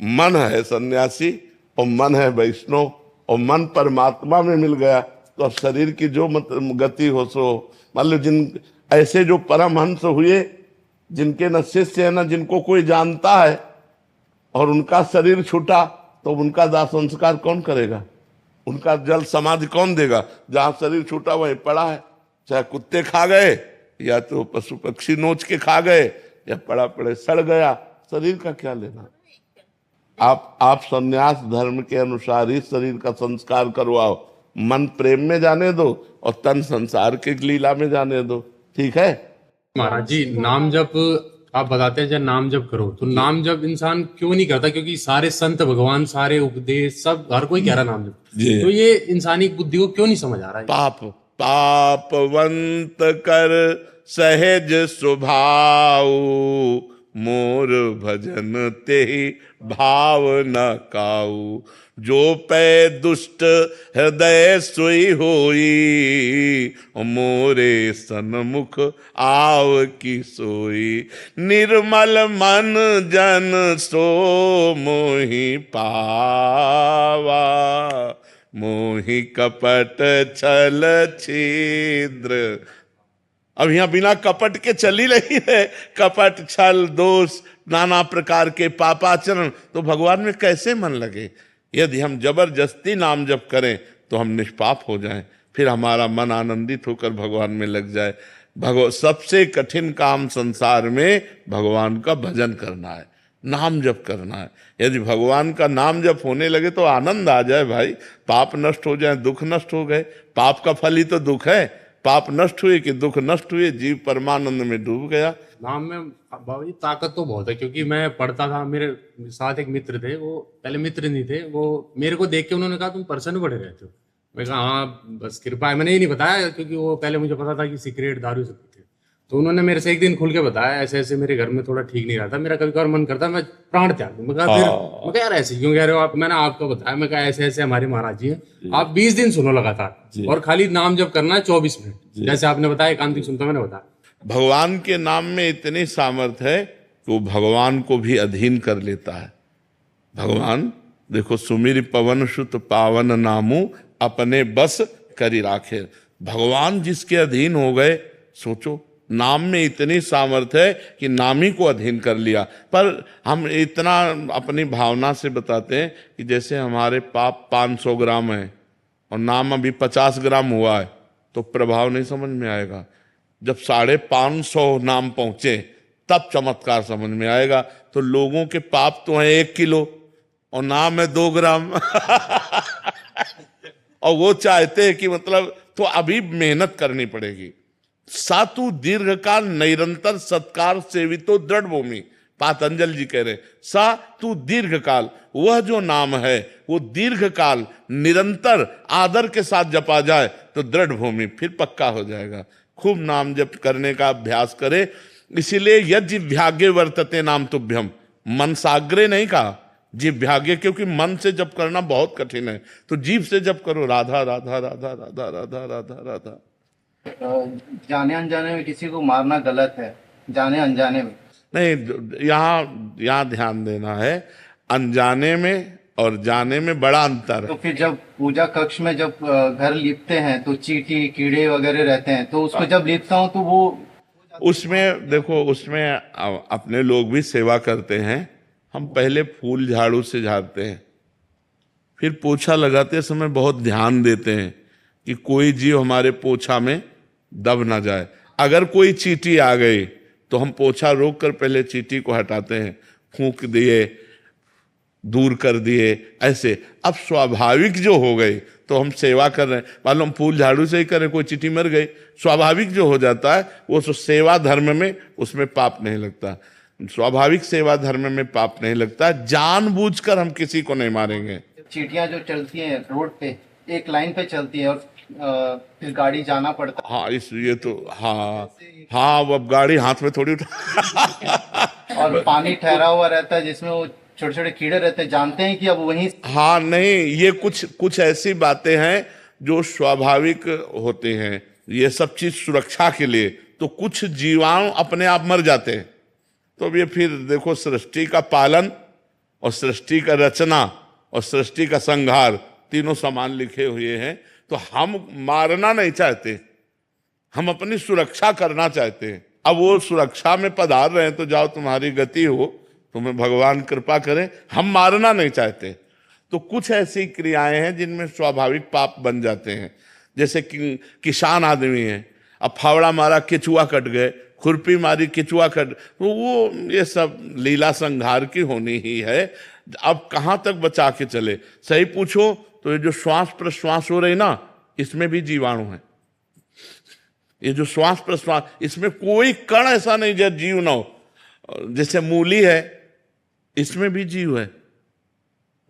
मन है सन्यासी और मन है वैष्णव, और मन परमात्मा में मिल गया तो अब शरीर की जो गति हो सो। मान लो जिन ऐसे जो परमहंस हुए, जिनके न शिष्य है न जिनको कोई जानता है, और उनका शरीर छूटा तो उनका दाह संस्कार कौन करेगा? उनका जल समाधि कौन देगा? जहां शरीर छूटा वहीं पड़ा है, चाहे कुत्ते खा गए या तो पशु पक्षी नोच के खा गए या पड़ा पड़े सड़ गया, शरीर का क्या लेना? आप संन्यास धर्म के अनुसार ही शरीर का संस्कार करवाओ। मन प्रेम में जाने दो और तन संसार के लीला में जाने दो, ठीक है? महाराज जी, नाम जप आप बताते हैं जब नाम जप करो, तो नाम जप इंसान क्यों नहीं करता? क्योंकि सारे संत भगवान, सारे उपदेश, सब हर कोई कह रहा नाम जप, तो ये इंसानी बुद्धि को क्यों नहीं समझ आ रहा है? पापवंत कर सहज स्वभाव, मोर भजन ते भाव न काऊ। जो पै दुष्ट हृदय सोई होई, मोरे सन्मुख आव की सोई। निर्मल मन जन सो मोहि पावा, मोहि कपट छल छिद्र। अब यहां बिना कपट के चली रही है, कपट छल दोष नाना प्रकार के पापाचरण, तो भगवान में कैसे मन लगे? यदि हम जबरदस्ती नाम जप करें तो हम निष्पाप हो जाएं, फिर हमारा मन आनंदित होकर भगवान में लग जाए। सबसे कठिन काम संसार में भगवान का भजन करना है, नाम जप करना है। यदि भगवान का नाम जप होने लगे तो आनंद आ जाए भाई, पाप नष्ट हो जाए, दुख नष्ट हो गए। पाप का फल ही तो दुख है। पाप नष्ट हुए कि दुख नष्ट हुए, जीव परमानंद में डूब गया। नाम में बाबा जी ताकत तो बहुत है, क्योंकि मैं पढ़ता था, मेरे साथ एक मित्र थे, वो पहले मित्र नहीं थे, वो मेरे को देख के उन्होंने कहा तुम प्रसन्न बड़े रहते हो। मैं कहा हाँ बस कृपा है। मैंने ये नहीं बताया क्योंकि वो पहले मुझे पता था कि सिगरेट दारू से पीते, तो उन्होंने मेरे से एक दिन खुल के बताया ऐसे ऐसे मेरे घर में थोड़ा ठीक नहीं रहता, मेरा कभी कभार मन करता मैं प्राण त्याग दूं। मैं कहा फिर मैं कहा यार ऐसे क्यों कह रहे हो आप? मैंने आपको बताया, मैं कहा ऐसे ऐसे हमारे महाराज जी हैं, आप 20 दिन सुनो लगातार और खाली नाम जप करना है 24 मिनट, जैसे आपने बताया एकांतिक सुनता मैंने बताया। भगवान के नाम में इतनी सामर्थ्य है कि वो भगवान को भी अधीन कर लेता है। भगवान देखो, सुमिर पवन सुत पावन नामू अपने बस करी राखे। भगवान जिसके अधीन हो गए, सोचो नाम में इतनी सामर्थ्य है कि नाम ही को अधीन कर लिया। पर हम इतना अपनी भावना से बताते हैं कि जैसे हमारे पाप 500 ग्राम है और नाम अभी 50 ग्राम हुआ है, तो प्रभाव नहीं समझ में आएगा। जब 550 नाम पहुंचे तब चमत्कार समझ में आएगा। तो लोगों के पाप तो हैं 1 किलो और नाम है 2 ग्राम। और वो चाहते हैं कि मतलब तो अभी मेहनत करनी पड़ेगी। सातु दीर्घकाल निरंतर सत्कार सेवितो दृढ़ भूमि, पातंजल जी कह रहे सा तू दीर्घकाल, वह जो नाम है वो दीर्घकाल निरंतर आदर के साथ जपा जाए तो दृढ़ भूमि, फिर पक्का हो जाएगा। खूब नाम जप करने का अभ्यास करे। इसीलिए यज्ञ वर्तते नाम तुभ्यम, मन साग्रे नहीं कहा, जिह्वाग्य, क्योंकि मन से जप करना बहुत कठिन है, तो जीभ से जप करो राधा राधा राधा राधा राधा राधा राधा। जाने अनजाने में किसी को मारना गलत है, जाने अनजाने में नहीं, यहाँ ध्यान देना है, अनजाने में और जाने में बड़ा अंतर तो है। फिर जब पूजा कक्ष में जब घर लिपते हैं तो चींटी कीड़े वगैरह रहते हैं, तो उसको जब लिपता हूँ तो वो उसमें देखो, उसमें अपने लोग भी सेवा करते हैं। हम पहले फूल झाड़ू से झाड़ते हैं, फिर पोछा लगाते समय बहुत ध्यान देते हैं कि कोई जीव हमारे पोछा में दब ना जाए। अगर कोई चींटी आ गई तो हम पोछा रोक कर पहले चींटी को हटाते हैं, फूंक दिए, दूर कर दिए, ऐसे। अब स्वाभाविक जो हो गई तो हम सेवा कर रहे हैं, मालूम फूल झाड़ू से ही करें, कोई चींटी मर गई, स्वाभाविक जो हो जाता है वो तो सेवा धर्म में, उसमें पाप नहीं लगता। स्वाभाविक सेवा धर्म में पाप नहीं लगता। जानबूझकर हम किसी को नहीं मारेंगे। चींटियां जो चलती हैं रोड पे एक लाइन पे चलती है और फिर गाड़ी जाना पड़ता हाँ, इसलिए तो हाँ वो अब गाड़ी हाथ में थोड़ी उठा है और पानी ठहरा हुआ रहता है जिसमें वो छोटे छोटे कीड़े रहते हैं, जानते हैं कि अब वहीं हाँ नहीं, ये कुछ ऐसी बातें हैं जो स्वाभाविक होते हैं। ये सब चीज सुरक्षा के लिए, तो कुछ जीवाणु अपने आप मर जाते हैं। तो अब ये फिर देखो, सृष्टि का पालन और सृष्टि का रचना और सृष्टि का संहार तीनों समान लिखे हुए हैं। तो हम मारना नहीं चाहते, हम अपनी सुरक्षा करना चाहते हैं। अब वो सुरक्षा में पधार रहे हैं तो जाओ, तुम्हारी गति हो, तुम्हें भगवान कृपा करें। हम मारना नहीं चाहते। तो कुछ ऐसी क्रियाएं हैं जिनमें स्वाभाविक पाप बन जाते हैं। जैसे कि किसान आदमी है, अब फावड़ा मारा केचुआ कट गए, खुरपी मारी केचुआ कट, तो वो ये सब लीला संहार की होनी ही है। अब कहाँ तक बचा के चले? सही पूछो तो ये जो श्वास प्रश्वास हो रही ना, इसमें भी जीवाणु है। ये जो श्वास प्रश्वास, इसमें कोई कण ऐसा नहीं जो जीव ना हो। जैसे मूली है, इसमें भी जीव है।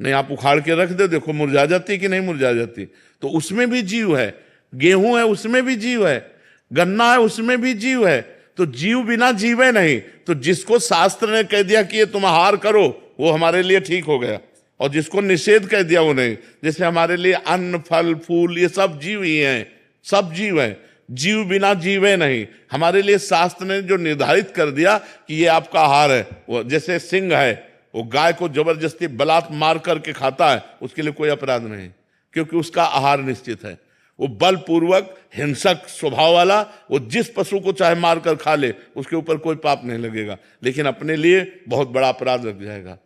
नहीं, आप उखाड़ के रख दो, देखो मुरझा जाती कि नहीं मुरझा जाती, तो उसमें भी जीव है। गेहूं है, उसमें भी जीव है। गन्ना है, उसमें भी जीव है। तो जीव बिना जीवे नहीं। तो जिसको शास्त्र ने कह दिया कि ये तुम आहार करो, वो हमारे लिए ठीक हो गया, और जिसको निषेध कह दिया वो नहीं। जैसे हमारे लिए अन्न फल फूल ये सब जीव ही हैं, सब जीव हैं। जीव बिना जीवे नहीं। हमारे लिए शास्त्र ने जो निर्धारित कर दिया कि ये आपका आहार है, वो जैसे सिंह है, वो गाय को जबरदस्ती बलात् मार करके खाता है, उसके लिए कोई अपराध नहीं, क्योंकि उसका आहार निश्चित है। वो बलपूर्वक हिंसक स्वभाव वाला, वो जिस पशु को चाहे मार कर खा ले, उसके ऊपर कोई पाप नहीं लगेगा, लेकिन अपने लिए बहुत बड़ा अपराध लग जाएगा।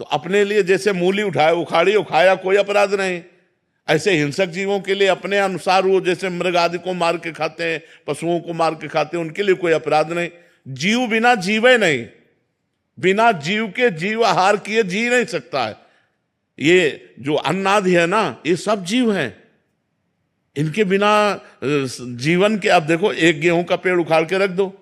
तो अपने लिए जैसे मूली उठाए, उखाड़ी, उखाया, कोई अपराध नहीं। ऐसे हिंसक जीवों के लिए अपने अनुसार वो जैसे मृग आदि को मार के खाते हैं, पशुओं को मार के खाते हैं, उनके लिए कोई अपराध नहीं। जीव बिना जीवे नहीं, बिना जीव के जीव आहार किए जी नहीं सकता है। ये जो अन्नादि है ना, ये सब जीव हैं। इनके बिना जीवन के, आप देखो एक गेहूं का पेड़ उखाड़ के रख दो,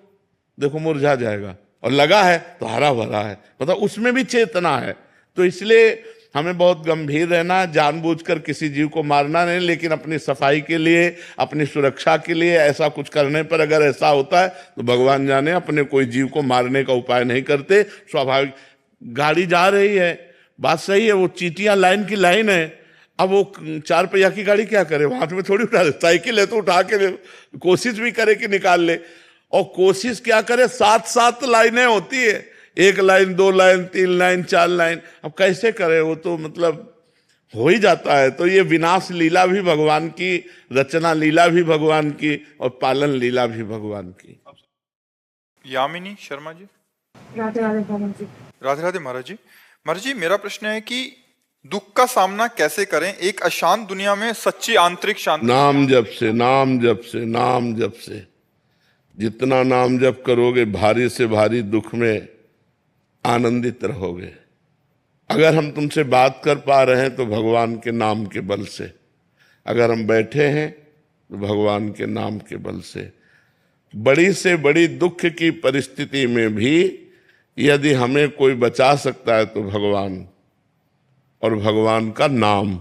देखो मुरझा जाएगा, और लगा है तो हरा भरा है, मतलब उसमें भी चेतना है। तो इसलिए हमें बहुत गंभीर रहना, जानबूझकर किसी जीव को मारना नहीं, लेकिन अपनी सफाई के लिए, अपनी सुरक्षा के लिए ऐसा कुछ करने पर अगर ऐसा होता है तो भगवान जाने, अपने कोई जीव को मारने का उपाय नहीं करते। स्वाभाविक गाड़ी जा रही है, बात सही है, वो चींटियां लाइन की लाइन है। अब वो 4 पहिया की गाड़ी क्या करे, हाथ में थोड़ी उठा, साइकिल है तो उठा के कोशिश भी करे कि निकाल ले। और कोशिश क्या करे, 7-7 लाइनें होती है, 1 लाइन 2 लाइन 3 लाइन 4 लाइन, अब कैसे करे, वो तो मतलब हो ही जाता है। तो ये विनाश लीला भी भगवान की, रचना लीला भी भगवान की, और पालन लीला भी भगवान की। यामिनी शर्मा जी। राधे राधे महाराज जी। राधे राधे महाराज जी। महाराज जी, मेरा प्रश्न है कि दुख का सामना कैसे करें एक अशांत दुनिया में सच्ची आंतरिक शांति? नाम जप से, नाम जप से, नाम जप से। जितना नाम जप करोगे, भारी से भारी दुख में आनंदित रहोगे। अगर हम तुमसे बात कर पा रहे हैं तो भगवान के नाम के बल से। अगर हम बैठे हैं तो भगवान के नाम के बल से। बड़ी से बड़ी दुख की परिस्थिति में भी यदि हमें कोई बचा सकता है तो भगवान, और भगवान का नाम।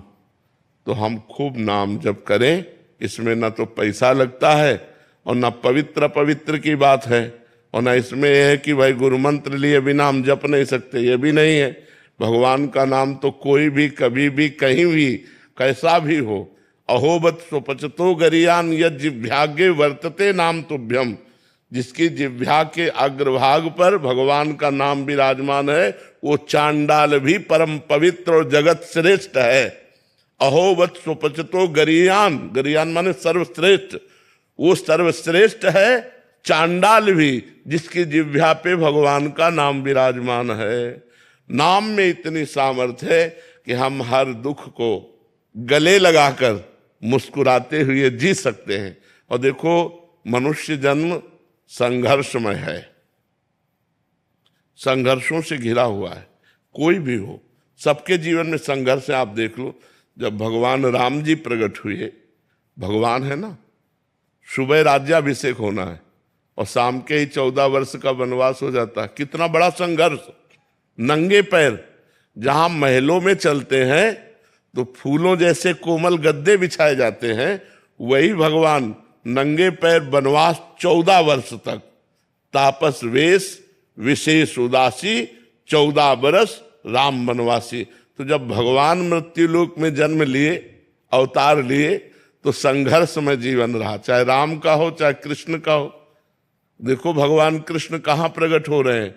तो हम खूब नाम जप करें। इसमें ना तो पैसा लगता है और ना पवित्र पवित्र की बात है, और ना इसमें यह है कि भाई गुरु मंत्र लिए बिना हम जप नहीं सकते, ये भी नहीं है। भगवान का नाम तो कोई भी कभी भी कहीं भी कैसा भी हो। अहोबत स्वपचतो गरियान यद जिह्वाग्रे वर्तते नाम तुभ्यम। जिसकी जिह्वा के अग्रभाग पर भगवान का नाम विराजमान है वो चांडाल भी परम पवित्र और जगत श्रेष्ठ है। अहोबत स्वपचतो गरियान, गरियान माने सर्वश्रेष्ठ, वो सर्वश्रेष्ठ है। चांडाल भी जिसकी जिह्वा पे भगवान का नाम विराजमान है। नाम में इतनी सामर्थ्य है कि हम हर दुख को गले लगाकर मुस्कुराते हुए जी सकते हैं। और देखो, मनुष्य जन्म संघर्षमय है, संघर्षों से घिरा हुआ है। कोई भी हो, सबके जीवन में संघर्ष है। आप देख लो, जब भगवान राम जी प्रकट हुए, भगवान है ना, सुबह राज्याभिषेक होना है और शाम के ही 14 वर्ष का वनवास हो जाता है। कितना बड़ा संघर्ष। नंगे पैर जहां महलों में चलते हैं तो फूलों जैसे कोमल गद्दे बिछाए जाते हैं, वही भगवान नंगे पैर वनवास 14 वर्ष तक, तापस वेश विशेष उदासी 14 बरस राम वनवासी। तो जब भगवान मृत्युलोक में जन्म लिए, अवतार लिए, तो संघर्ष में जीवन रहा, चाहे राम का हो चाहे कृष्ण का हो। देखो भगवान कृष्ण कहाँ प्रकट हो रहे हैं?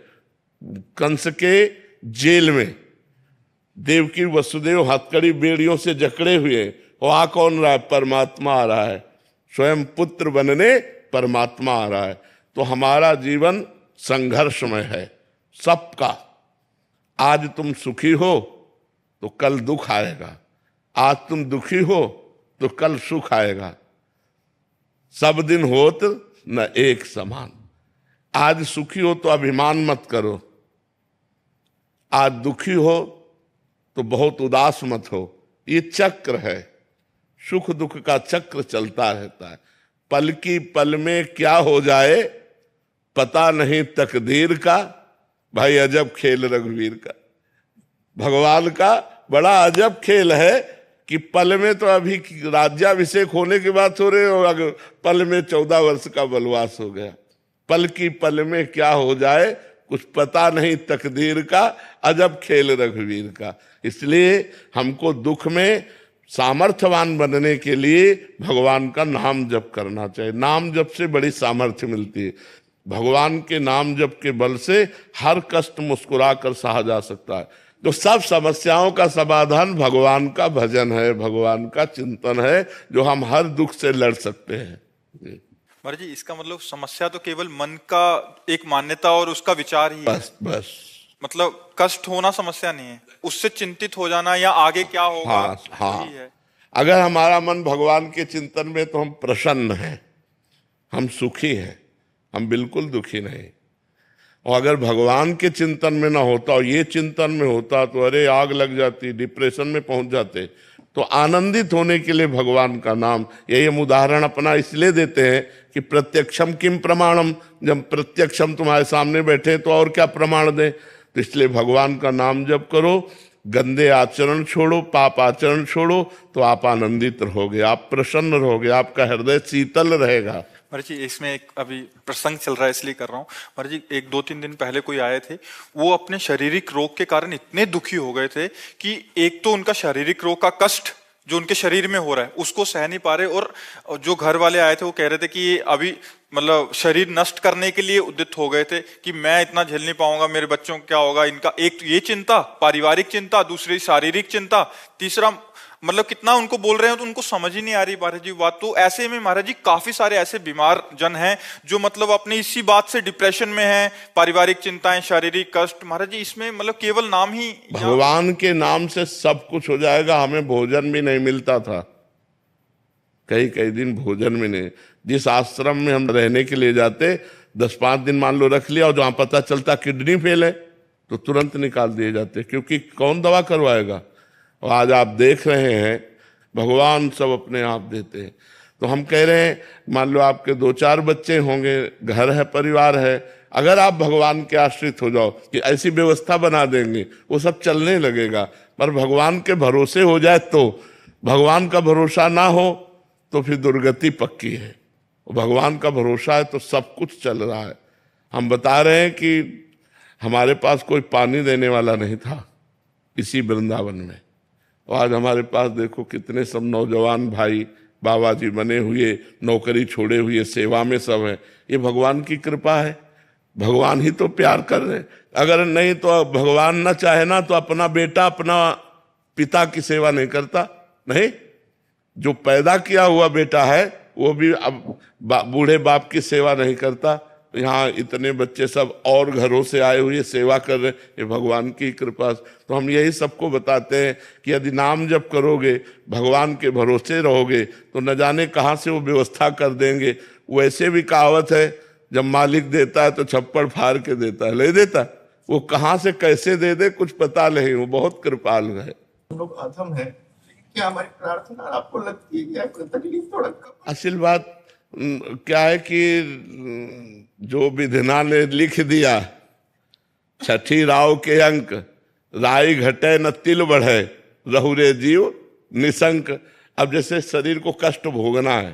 कंस के जेल में। देवकी वसुदेव हथकड़ी बेड़ियों से जकड़े हुए, वहां कौन रहा है? परमात्मा आ रहा है। स्वयं पुत्र बनने परमात्मा आ रहा है। तो हमारा जीवन संघर्षमय है सबका। आज तुम सुखी हो तो कल दुख आएगा, आज तुम दुखी हो तो कल सुख आएगा। सब दिन होत न एक समान। आज सुखी हो तो अभिमान मत करो, आज दुखी हो तो बहुत उदास मत हो। ये चक्र है, सुख दुख का चक्र चलता रहता है। पल की पल में क्या हो जाए पता नहीं तकदीर का। भाई अजब खेल रघुवीर का, भगवान का बड़ा अजब खेल है कि पल में तो अभी राज्याभिषेक होने के बाद हो रहे हो, अगर पल में 14 वर्ष का वनवास हो गया। पल की पल में क्या हो जाए कुछ पता नहीं तकदीर का, अजब खेल रघुवीर का। इसलिए हमको दुख में सामर्थ्यवान बनने के लिए भगवान का नाम जप करना चाहिए। नाम जप से बड़ी सामर्थ्य मिलती है। भगवान के नाम जप के बल से हर कष्ट मुस्कुरा कर सहा जा सकता है। तो सब समस्याओं का समाधान भगवान का भजन है, भगवान का चिंतन है, जो हम हर दुख से लड़ सकते हैं। महाराज जी, इसका मतलब समस्या तो केवल मन का एक मान्यता और उसका विचार ही है। बस मतलब कष्ट होना समस्या नहीं है, उससे चिंतित हो जाना या आगे क्या होगा। हाँ। यही है। अगर हमारा मन भगवान के चिंतन में, तो हम प्रसन्न हैं, हम सुखी हैं, हम बिल्कुल दुखी नहीं। और अगर भगवान के चिंतन में ना होता और ये चिंतन में होता तो अरे आग लग जाती, डिप्रेशन में पहुंच जाते। तो आनंदित होने के लिए भगवान का नाम, यही हम उदाहरण अपना इसलिए देते हैं कि प्रत्यक्षम किम प्रमाणम। जब प्रत्यक्षम तुम्हारे सामने बैठे तो और क्या प्रमाण दें। तो इसलिए भगवान का नाम जप करो, गंदे आचरण छोड़ो, पाप आचरण छोड़ो, तो आप आनंदित रहोगे, आप प्रसन्न रहोगे, आपका हृदय शीतल रहेगा। महाराज जी, इसमें एक अभी प्रसंग चल रहा है इसलिए कर रहा हूँ। महाराज जी, 1-2-3 दिन पहले कोई आए थे, वो अपने शारीरिक रोग के कारण इतने दुखी हो गए थे कि एक तो उनका शारीरिक रोग का कष्ट जो उनके शरीर में हो रहा है उसको सह नहीं पा रहे, और जो घर वाले आए थे वो कह रहे थे कि ये अभी मतलब शरीर नष्ट करने के लिए उद्यत हो गए थे कि मैं इतना झेल नहीं पाऊंगा, मेरे बच्चों को क्या होगा। इनका एक ये चिंता, पारिवारिक चिंता, दूसरी शारीरिक चिंता, तीसरा मतलब कितना उनको बोल रहे हैं तो उनको समझ ही नहीं आ रही महाराज जी बात। तो ऐसे में महाराज जी काफी सारे ऐसे बीमार जन हैं जो मतलब अपने इसी बात से डिप्रेशन में हैं, पारिवारिक चिंताएं, शारीरिक कष्ट। महाराज जी, इसमें मतलब केवल नाम ही, भगवान के नाम से सब कुछ हो जाएगा। हमें भोजन भी नहीं मिलता था, कई दिन भोजन भी नहीं। जिस आश्रम में हम रहने के लिए जाते, 10-5 दिन मान लो रख लिया, और जहां पता चलता किडनी फेल है तो तुरंत निकाल दिए जाते, क्योंकि कौन दवा करवाएगा। और आज आप देख रहे हैं भगवान सब अपने आप देते हैं। तो हम कह रहे हैं, मान लो आपके 2-4 बच्चे होंगे, घर है, परिवार है, अगर आप भगवान के आश्रित हो जाओ कि ऐसी व्यवस्था बना देंगे, वो सब चलने लगेगा। पर भगवान के भरोसे हो जाए तो, भगवान का भरोसा ना हो तो फिर दुर्गति पक्की है। भगवान का भरोसा है तो सब कुछ चल रहा है। हम बता रहे हैं कि हमारे पास कोई पानी देने वाला नहीं था इसी वृंदावन में, और आज हमारे पास देखो कितने सब नौजवान भाई बाबा जी बने हुए, नौकरी छोड़े हुए सेवा में सब हैं। ये भगवान की कृपा है, भगवान ही तो प्यार कर रहे हैं। अगर नहीं तो भगवान ना चाहे ना तो अपना बेटा अपना पिता की सेवा नहीं करता। नहीं, जो पैदा किया हुआ बेटा है वो भी अब बूढ़े बाप की सेवा नहीं करता। यहाँ इतने बच्चे सब और घरों से आए हुए सेवा कर रहे हैं, ये भगवान की कृपा। तो हम यही सबको बताते हैं कि यदि नाम जप करोगे, भगवान के भरोसे रहोगे, तो न जाने कहाँ से वो व्यवस्था कर देंगे। वैसे भी कहावत है, जब मालिक देता है तो छप्पड़ फाड़ के देता है, ले देता, वो कहाँ से कैसे दे दे कुछ पता नहीं, वो बहुत कृपालु है। हम लोग अधम है, क्या हमारी प्रार्थना आपको लगती है क्या कोई तकलीफ थोड़ा कम? असल बात क्या है कि जो विधिना ने लिख दिया, छठी राव के अंक, राई घटे न तिल बढ़े, रहुरे जीव निशंक। अब जैसे शरीर को कष्ट भोगना है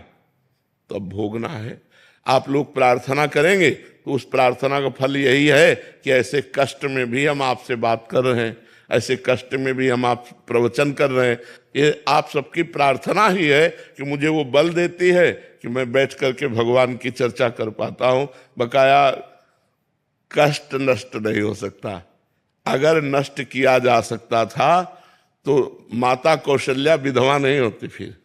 तो अब भोगना है, आप लोग प्रार्थना करेंगे तो उस प्रार्थना का फल यही है कि ऐसे कष्ट में भी हम आपसे बात कर रहे हैं, ऐसे कष्ट में भी हम आप प्रवचन कर रहे हैं। ये आप सबकी प्रार्थना ही है कि मुझे वो बल देती है कि मैं बैठ करके भगवान की चर्चा कर पाता हूँ। बकाया कष्ट नष्ट नहीं हो सकता। अगर नष्ट किया जा सकता था तो माता कौशल्या विधवा नहीं होती। फिर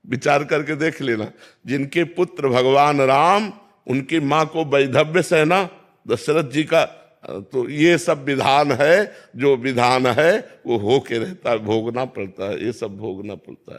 विचार करके देख लेना, जिनके पुत्र भगवान राम, उनकी माँ को वैधव्य सेना दशरथ जी का, तो ये सब विधान है, जो विधान है वो होके रहता है, भोगना पड़ता है, ये सब भोगना पड़ता है।